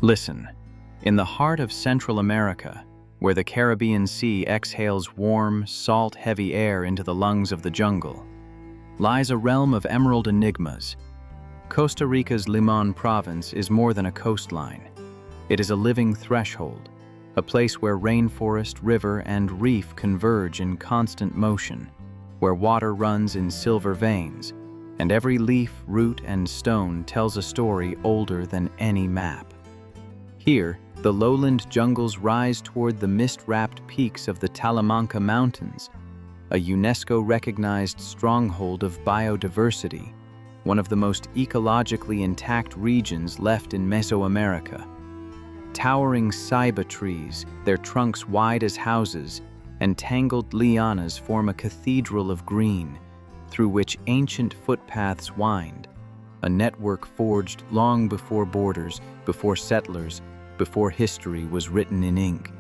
Listen, in the heart of Central America, where the Caribbean Sea exhales warm, salt-heavy air into the lungs of the jungle, lies a realm of emerald enigmas. Costa Rica's Limón Province is more than a coastline. It is a living threshold, a place where rainforest, river, and reef converge in constant motion, where water runs in silver veins, and every leaf, root, and stone tells a story older than any map. Here, the lowland jungles rise toward the mist-wrapped peaks of the Talamanca Mountains, a UNESCO-recognized stronghold of biodiversity, one of the most ecologically intact regions left in Mesoamerica. Towering ceiba trees, their trunks wide as houses, and tangled lianas form a cathedral of green, through which ancient footpaths wind, a network forged long before borders, before settlers, before history was written in ink.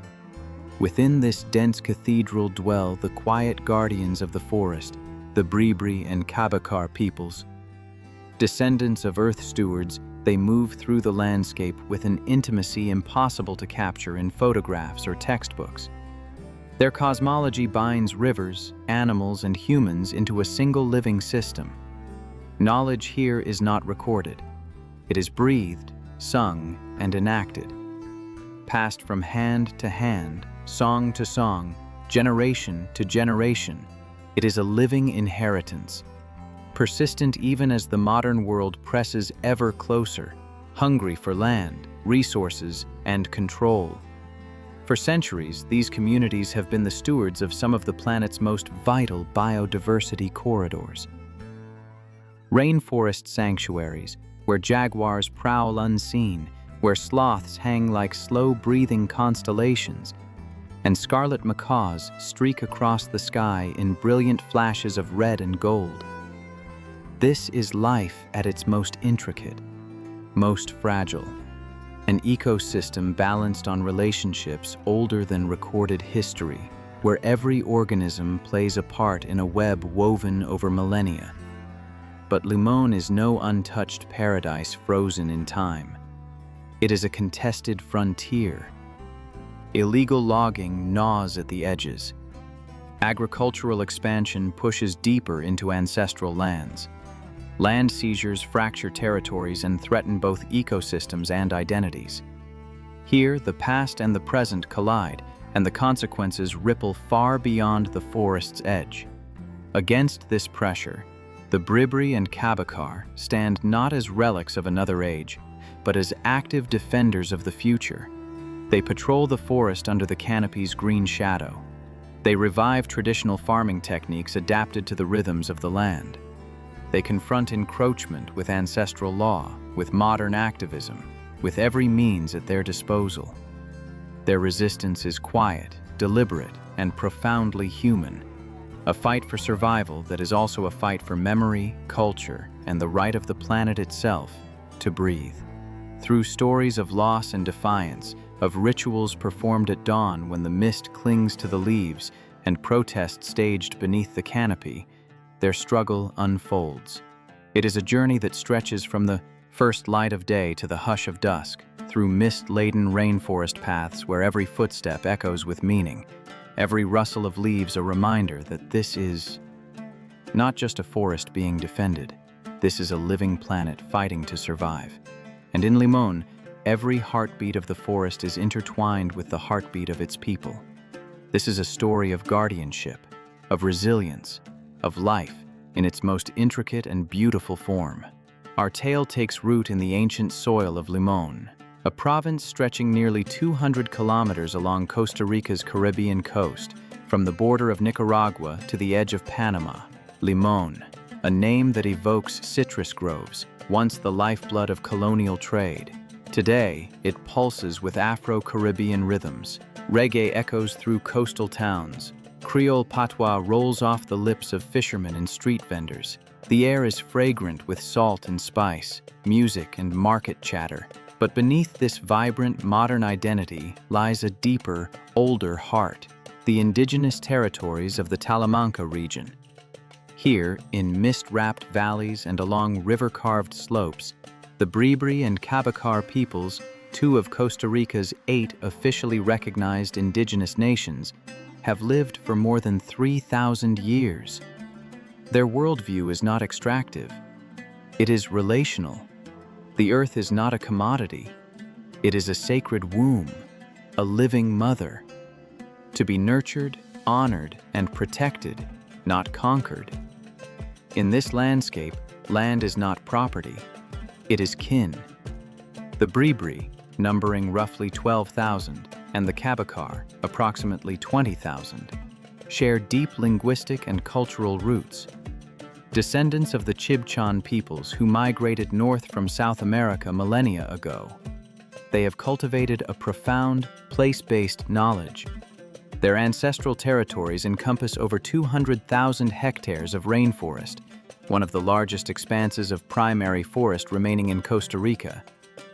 Within this dense cathedral dwell the quiet guardians of the forest, the Bribri and Cabécar peoples. Descendants of earth stewards, they move through the landscape with an intimacy impossible to capture in photographs or textbooks. Their cosmology binds rivers, animals, and humans into a single living system. Knowledge here is not recorded. It is breathed, sung, and enacted. Passed from hand to hand, song to song, generation to generation, it is a living inheritance, persistent even as the modern world presses ever closer, hungry for land, resources, and control. For centuries, these communities have been the stewards of some of the planet's most vital biodiversity corridors. Rainforest sanctuaries, where jaguars prowl unseen, where sloths hang like slow-breathing constellations, and scarlet macaws streak across the sky in brilliant flashes of red and gold. This is life at its most intricate, most fragile, an ecosystem balanced on relationships older than recorded history, where every organism plays a part in a web woven over millennia. But Limón is no untouched paradise frozen in time. It is a contested frontier. Illegal logging gnaws at the edges. Agricultural expansion pushes deeper into ancestral lands. Land seizures fracture territories and threaten both ecosystems and identities. Here, the past and the present collide, and the consequences ripple far beyond the forest's edge. Against this pressure, the Bribri and Cabécar stand not as relics of another age, but as active defenders of the future. They patrol the forest under the canopy's green shadow. They revive traditional farming techniques adapted to the rhythms of the land. They confront encroachment with ancestral law, with modern activism, with every means at their disposal. Their resistance is quiet, deliberate, and profoundly human. A fight for survival that is also a fight for memory, culture, and the right of the planet itself to breathe. Through stories of loss and defiance, of rituals performed at dawn when the mist clings to the leaves, and protests staged beneath the canopy, their struggle unfolds. It is a journey that stretches from the first light of day to the hush of dusk, through mist-laden rainforest paths where every footstep echoes with meaning, every rustle of leaves a reminder that this is not just a forest being defended, this is a living planet fighting to survive. And in Limón, every heartbeat of the forest is intertwined with the heartbeat of its people. This is a story of guardianship, of resilience, of life in its most intricate and beautiful form. Our tale takes root in the ancient soil of Limón, a province stretching nearly 200 kilometers along Costa Rica's Caribbean coast, from the border of Nicaragua to the edge of Panama. Limón, a name that evokes citrus groves, once the lifeblood of colonial trade. Today, it pulses with Afro-Caribbean rhythms. Reggae echoes through coastal towns. Creole patois rolls off the lips of fishermen and street vendors. The air is fragrant with salt and spice, music and market chatter. But beneath this vibrant, modern identity lies a deeper, older heart, the indigenous territories of the Talamanca region. Here, in mist-wrapped valleys and along river-carved slopes, the Bribri and Cabécar peoples 2 of Costa Rica's 8 officially recognized indigenous nations, have lived for more than 3,000 years. Their worldview is not extractive. It is relational. The earth is not a commodity. It is a sacred womb, a living mother, to be nurtured, honored, and protected, not conquered. In this landscape, land is not property. It is kin. The Bribri, numbering roughly 12,000, and the Cabécar, approximately 20,000, share deep linguistic and cultural roots. Descendants of the Chibchan peoples who migrated north from South America millennia ago, they have cultivated a profound, place-based knowledge. Their ancestral territories encompass over 200,000 hectares of rainforest, one of the largest expanses of primary forest remaining in Costa Rica,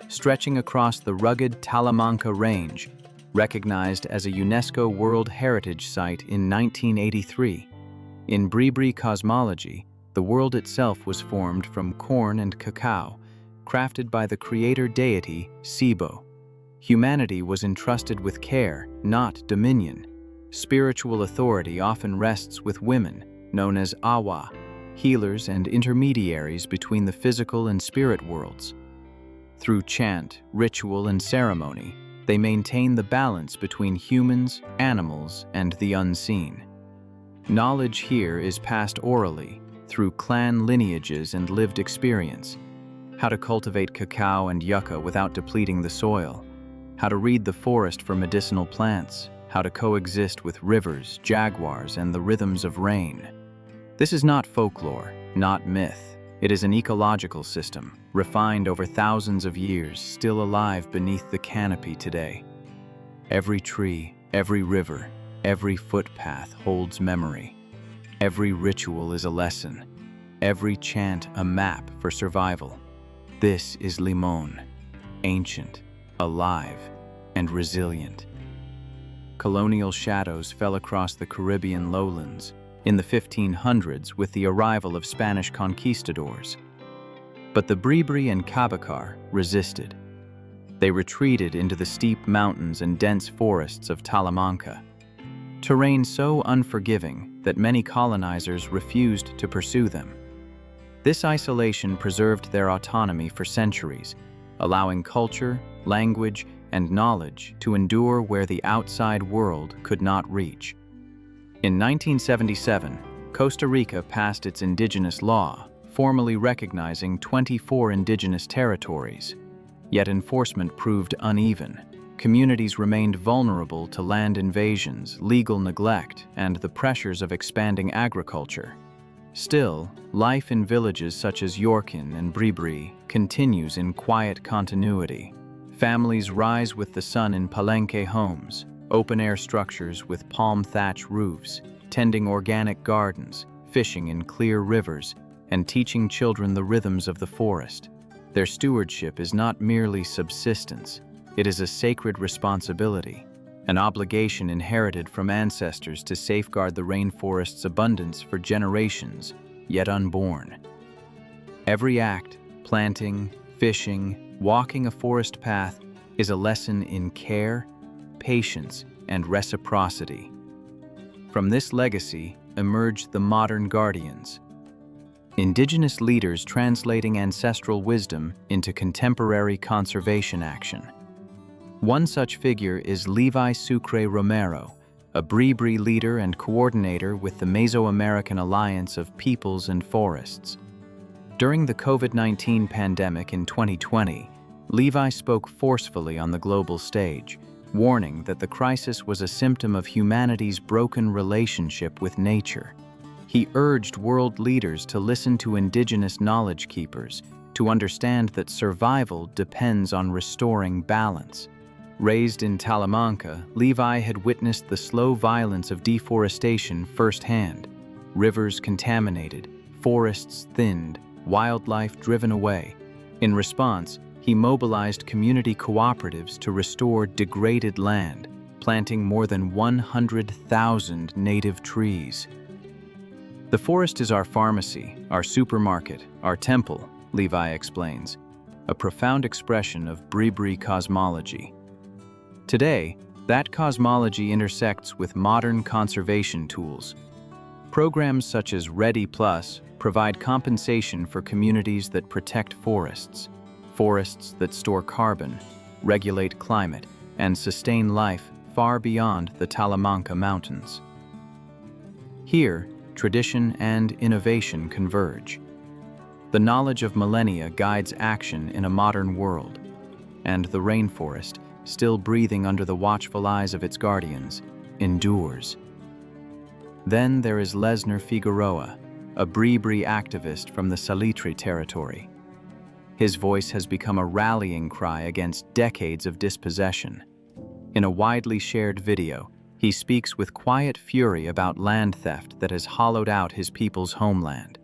stretching across the rugged Talamanca Range, recognized as a UNESCO World Heritage Site in 1983. In Bribri cosmology, the world itself was formed from corn and cacao, crafted by the creator deity, Sibo. Humanity was entrusted with care, not dominion. Spiritual authority often rests with women, known as awa, healers and intermediaries between the physical and spirit worlds. Through chant, ritual, and ceremony, they maintain the balance between humans, animals, and the unseen. Knowledge here is passed orally, through clan lineages and lived experience. How to cultivate cacao and yucca without depleting the soil. How to read the forest for medicinal plants. How to coexist with rivers, jaguars, and the rhythms of rain. This is not folklore, not myth. It is an ecological system, refined over thousands of years, still alive beneath the canopy today. Every tree, every river, every footpath holds memory. Every ritual is a lesson. Every chant a map for survival. This is Limón, ancient, alive, and resilient. Colonial shadows fell across the Caribbean lowlands in the 1500s with the arrival of Spanish conquistadors. But the Bribri and Cabécar resisted. They retreated into the steep mountains and dense forests of Talamanca, terrain so unforgiving that many colonizers refused to pursue them. This isolation preserved their autonomy for centuries, allowing culture, language, and knowledge to endure where the outside world could not reach. In 1977, Costa Rica passed its indigenous law, formally recognizing 24 indigenous territories. Yet enforcement proved uneven. Communities remained vulnerable to land invasions, legal neglect, and the pressures of expanding agriculture. Still, life in villages such as Yorkin and Bribri continues in quiet continuity. Families rise with the sun in palenque homes, open-air structures with palm thatch roofs, tending organic gardens, fishing in clear rivers, and teaching children the rhythms of the forest. Their stewardship is not merely subsistence, it is a sacred responsibility, an obligation inherited from ancestors to safeguard the rainforest's abundance for generations, yet unborn. Every act, planting, fishing, walking a forest path, is a lesson in care, patience, and reciprocity. From this legacy emerged the modern guardians, indigenous leaders translating ancestral wisdom into contemporary conservation action. One such figure is Levi Sucre Romero, a Bribri leader and coordinator with the Mesoamerican Alliance of Peoples and Forests. During the COVID-19 pandemic in 2020, Levi spoke forcefully on the global stage, warning that the crisis was a symptom of humanity's broken relationship with nature. He urged world leaders to listen to indigenous knowledge keepers, to understand that survival depends on restoring balance. Raised in Talamanca, Levi had witnessed the slow violence of deforestation firsthand. Rivers contaminated, forests thinned, wildlife driven away. In response, he mobilized community cooperatives to restore degraded land, planting more than 100,000 native trees. "The forest is our pharmacy, our supermarket, our temple," Levi explains. a profound expression of Bribri cosmology. Today, that cosmology intersects with modern conservation tools. Programs such as READY+ provide compensation for communities that protect forests that store carbon, regulate climate, and sustain life far beyond the Talamanca Mountains. Here, tradition and innovation converge. The knowledge of millennia guides action in a modern world, and the rainforest, still breathing under the watchful eyes of its guardians, endures. Then there is Lesnar Figueroa, a Bribri activist from the Salitre territory. His voice has become a rallying cry against decades of dispossession. In a widely shared video, he speaks with quiet fury about land theft that has hollowed out his people's homeland.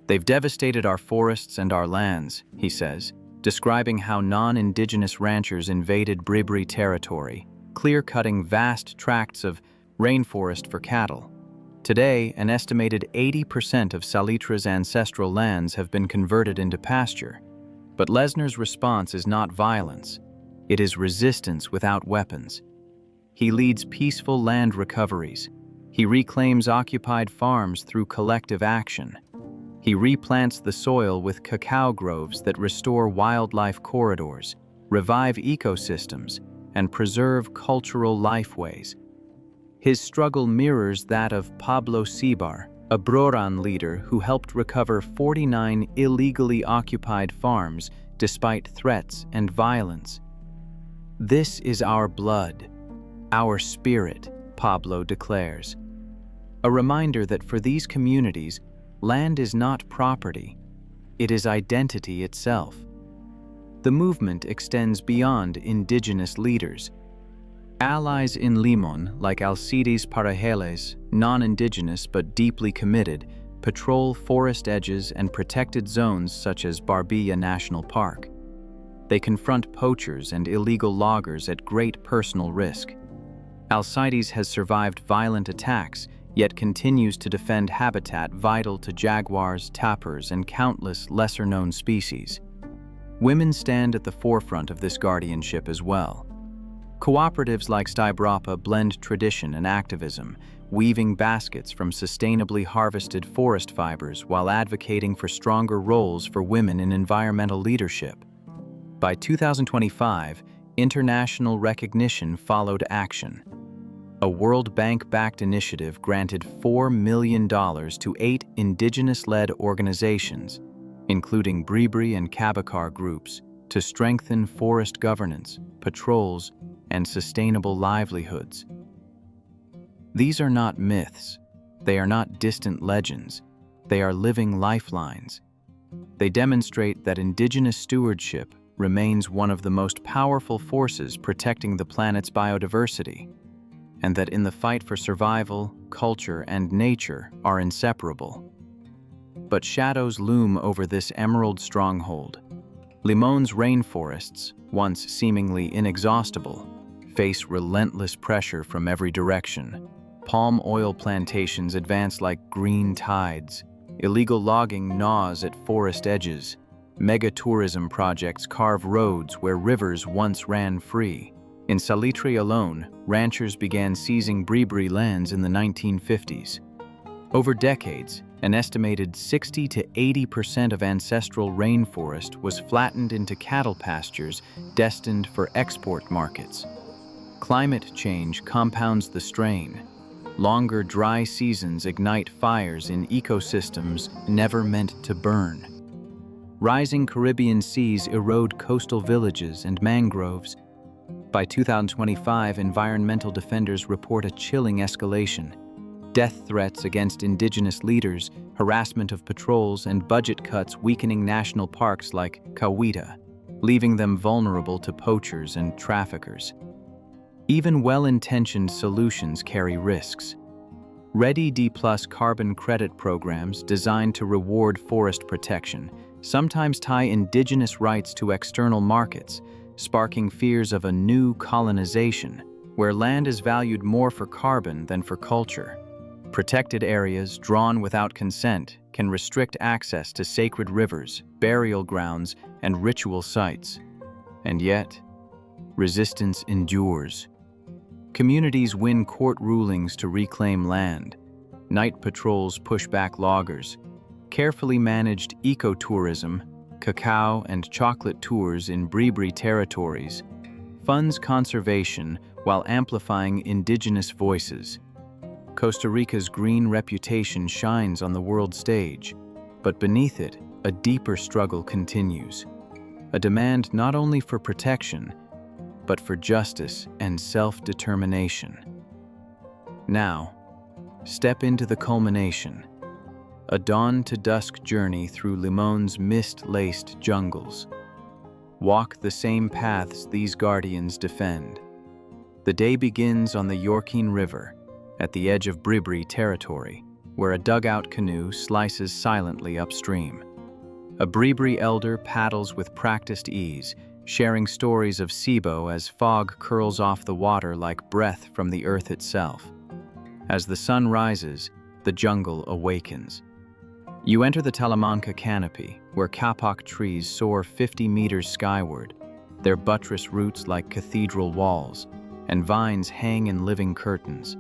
"They've devastated our forests and our lands," he says, describing how non-Indigenous ranchers invaded Bribri territory, clear-cutting vast tracts of rainforest for cattle. Today, an estimated 80% of Salitre's ancestral lands have been converted into pasture. But Lesnar's response is not violence. It is resistance without weapons. He leads peaceful land recoveries. He reclaims occupied farms through collective action. He replants the soil with cacao groves that restore wildlife corridors, revive ecosystems, and preserve cultural lifeways. His struggle mirrors that of Pablo Cibar, a Broran leader who helped recover 49 illegally occupied farms despite threats and violence. "This is our blood, our spirit," Pablo declares. A reminder that for these communities, land is not property, it is identity itself. The movement extends beyond Indigenous leaders. Allies in Limón, like Alcides Parajeles, non-Indigenous but deeply committed, patrol forest edges and protected zones such as Barbilla National Park. They confront poachers and illegal loggers at great personal risk. Alcides has survived violent attacks, yet continues to defend habitat vital to jaguars, tapirs, and countless lesser-known species. Women stand at the forefront of this guardianship as well. Cooperatives like Stybrapa blend tradition and activism, weaving baskets from sustainably harvested forest fibers while advocating for stronger roles for women in environmental leadership. By 2025, international recognition followed action. A World Bank-backed initiative granted $4 million to 8 Indigenous-led organizations, including Bribri and Cabécar groups, to strengthen forest governance, patrols, and sustainable livelihoods. These are not myths. They are not distant legends. They are living lifelines. They demonstrate that Indigenous stewardship remains one of the most powerful forces protecting the planet's biodiversity, and that in the fight for survival, culture, and nature are inseparable. But shadows loom over this emerald stronghold. Limón's rainforests, once seemingly inexhaustible, face relentless pressure from every direction. Palm oil plantations advance like green tides. Illegal logging gnaws at forest edges. Mega-tourism projects carve roads where rivers once ran free. In Salitre alone, ranchers began seizing Bribri lands in the 1950s. Over decades, an estimated 60 to 80% of ancestral rainforest was flattened into cattle pastures destined for export markets. Climate change compounds the strain. Longer dry seasons ignite fires in ecosystems never meant to burn. Rising Caribbean seas erode coastal villages and mangroves. By 2025, environmental defenders report a chilling escalation. Death threats against Indigenous leaders, harassment of patrols, and budget cuts weakening national parks like Cahuita, leaving them vulnerable to poachers and traffickers. Even well-intentioned solutions carry risks. READY+ carbon credit programs designed to reward forest protection sometimes tie Indigenous rights to external markets, sparking fears of a new colonization, where land is valued more for carbon than for culture. Protected areas drawn without consent can restrict access to sacred rivers, burial grounds, and ritual sites. And yet, resistance endures. Communities win court rulings to reclaim land. Night patrols push back loggers. Carefully managed ecotourism, cacao and chocolate tours in Bribri territories, funds conservation while amplifying indigenous voices. Costa Rica's green reputation shines on the world stage, but beneath it, a deeper struggle continues. A demand not only for protection, but for justice and self-determination. Now, step into the culmination, a dawn-to-dusk journey through Limon's mist-laced jungles. Walk the same paths these guardians defend. The day begins on the Yorkine River, at the edge of Bribri territory, where a dugout canoe slices silently upstream. A Bribri elder paddles with practiced ease, sharing stories of SIBO as fog curls off the water like breath from the earth itself. As the sun rises, the jungle awakens. You enter the Talamanca canopy, where kapok trees soar 50 meters skyward, their buttress roots like cathedral walls, and vines hang in living curtains.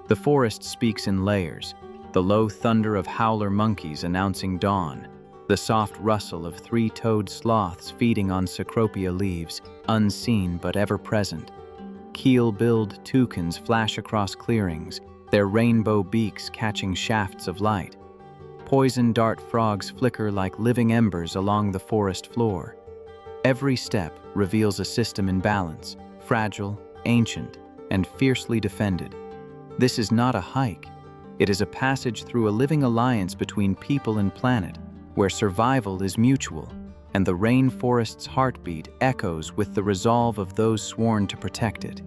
The forest speaks in layers, the low thunder of howler monkeys announcing dawn, the soft rustle of three-toed sloths feeding on cecropia leaves, unseen but ever present. Keel-billed toucans flash across clearings, their rainbow beaks catching shafts of light. Poison dart frogs flicker like living embers along the forest floor. Every step reveals a system in balance, fragile, ancient, and fiercely defended. This is not a hike. It is a passage through a living alliance between people and planet, where survival is mutual, and the rainforest's heartbeat echoes with the resolve of those sworn to protect it.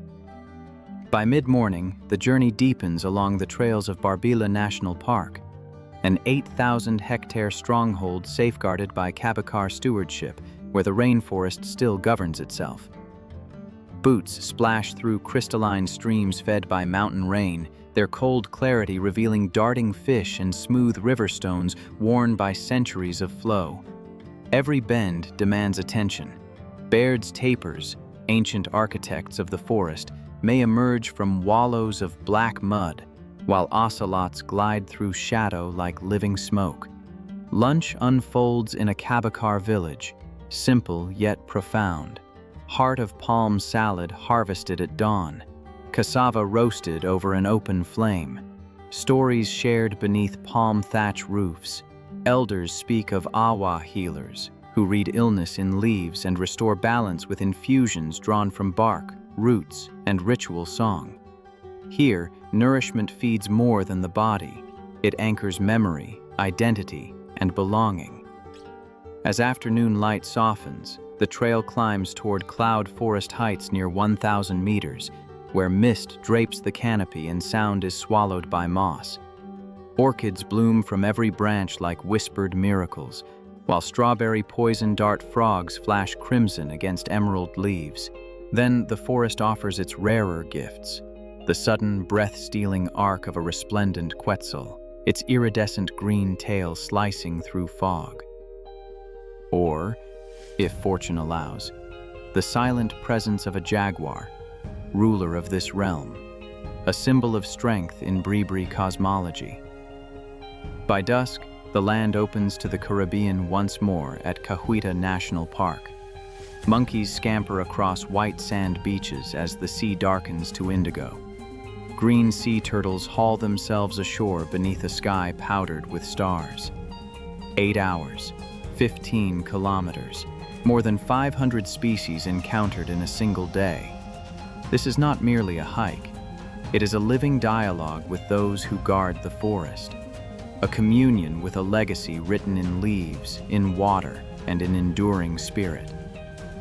By mid-morning, the journey deepens along the trails of Barbila National Park, an 8,000-hectare stronghold safeguarded by Cabécar stewardship, where the rainforest still governs itself. Boots splash through crystalline streams fed by mountain rain, their cold clarity revealing darting fish and smooth river stones worn by centuries of flow. Every bend demands attention. Baird's tapirs, ancient architects of the forest, may emerge from wallows of black mud, while ocelots glide through shadow like living smoke. Lunch unfolds in a Cabécar village, simple yet profound. Heart of palm salad harvested at dawn, cassava roasted over an open flame, stories shared beneath palm thatch roofs. Elders speak of awa healers, who read illness in leaves and restore balance with infusions drawn from bark, roots, and ritual song. Here, nourishment feeds more than the body. It anchors memory, identity, and belonging. As afternoon light softens, the trail climbs toward cloud forest heights near 1,000 meters, where mist drapes the canopy and sound is swallowed by moss. Orchids bloom from every branch like whispered miracles, while strawberry poison dart frogs flash crimson against emerald leaves. Then the forest offers its rarer gifts, the sudden breath-stealing arc of a resplendent quetzal, its iridescent green tail slicing through fog. Or, if fortune allows, the silent presence of a jaguar, ruler of this realm, a symbol of strength in Bribri cosmology. By dusk, the land opens to the Caribbean once more at Cahuita National Park. Monkeys scamper across white sand beaches as the sea darkens to indigo. Green sea turtles haul themselves ashore beneath a sky powdered with stars. 8 hours, 15 kilometers, more than 500 species encountered in a single day. This is not merely a hike. It is a living dialogue with those who guard the forest, a communion with a legacy written in leaves, in water, and in enduring spirit.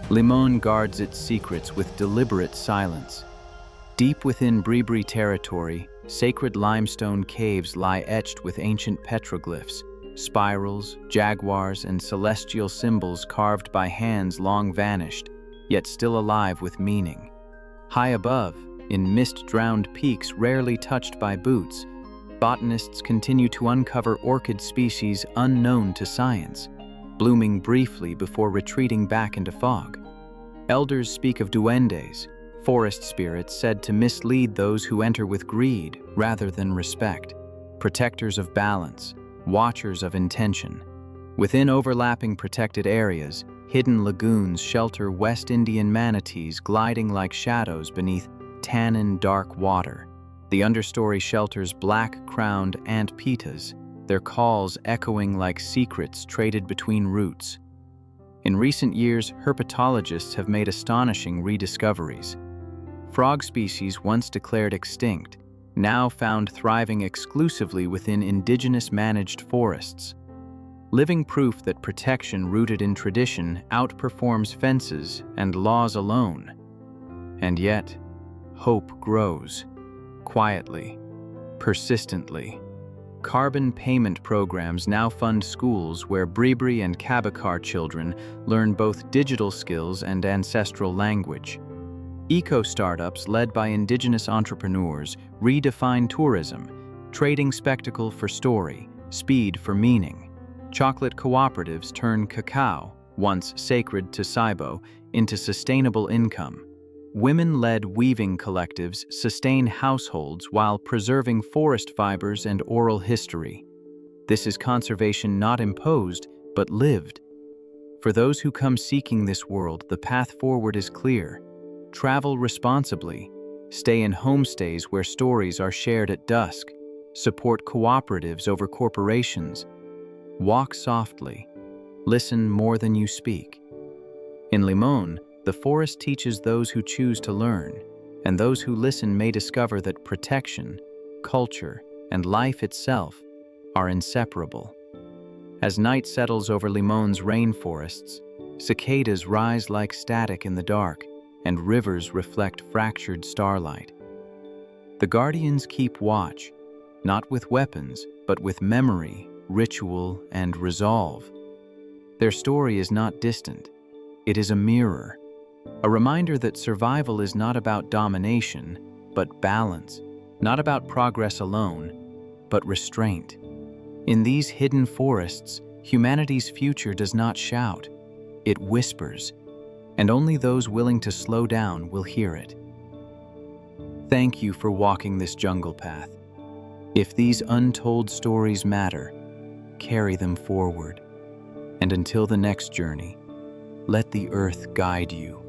Limón guards its secrets with deliberate silence. Deep within Bribri territory, sacred limestone caves lie etched with ancient petroglyphs, spirals, jaguars, and celestial symbols carved by hands long vanished, yet still alive with meaning. High above, in mist-drowned peaks rarely touched by boots, botanists continue to uncover orchid species unknown to science, blooming briefly before retreating back into fog. Elders speak of duendes, forest spirits said to mislead those who enter with greed rather than respect, protectors of balance, watchers of intention. Within overlapping protected areas, hidden lagoons shelter West Indian manatees gliding like shadows beneath tannin-dark water. The understory shelters black-crowned ant pitas, their calls echoing like secrets traded between roots. In recent years, herpetologists have made astonishing rediscoveries. Frog species once declared extinct, now found thriving exclusively within indigenous managed forests. Living proof that protection rooted in tradition outperforms fences and laws alone. And yet, hope grows, quietly, persistently. Carbon payment programs now fund schools where Bribri and Cabécar children learn both digital skills and ancestral language. Eco-startups led by indigenous entrepreneurs redefine tourism, trading spectacle for story, speed for meaning. Chocolate cooperatives turn cacao, once sacred to Saibo, into sustainable income. Women-led weaving collectives sustain households while preserving forest fibers and oral history. This is conservation not imposed, but lived. For those who come seeking this world, the path forward is clear. Travel responsibly, stay in homestays where stories are shared at dusk, support cooperatives over corporations, walk softly, listen more than you speak. In Limón, the forest teaches those who choose to learn, and those who listen may discover that protection, culture, and life itself are inseparable. As night settles over Limón's rainforests, cicadas rise like static in the dark, and rivers reflect fractured starlight. The guardians keep watch, not with weapons, but with memory, ritual, and resolve. Their story is not distant. It is a mirror, a reminder that survival is not about domination, but balance, not about progress alone, but restraint. In these hidden forests, humanity's future does not shout, it whispers, and only those willing to slow down will hear it. Thank you for walking this jungle path. If these untold stories matter, carry them forward. And until the next journey, let the earth guide you.